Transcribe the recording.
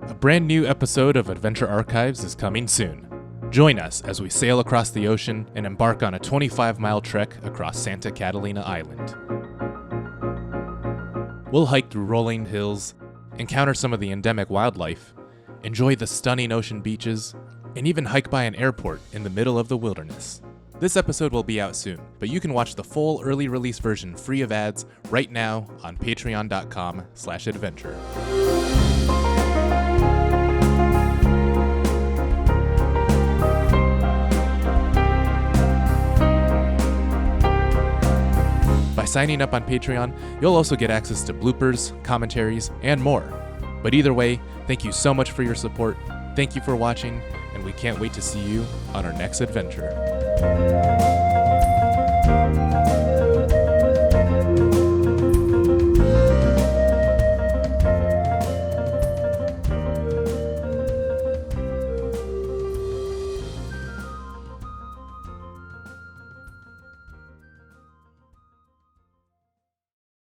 A brand new episode of Adventure Archives is coming soon. Join us as we sail across the ocean and embark on a 25-mile trek across Santa Catalina Island. We'll hike through rolling hills, encounter some of the endemic wildlife, enjoy the stunning ocean beaches, and even hike by an airport in the middle of the wilderness. This episode will be out soon, but you can watch the full early release version free of ads right now on patreon.com/adventure. By signing up on Patreon, you'll also get access to bloopers, commentaries, and more. But either way, thank you so much for your support, thank you for watching, and we can't wait to see you on our next adventure.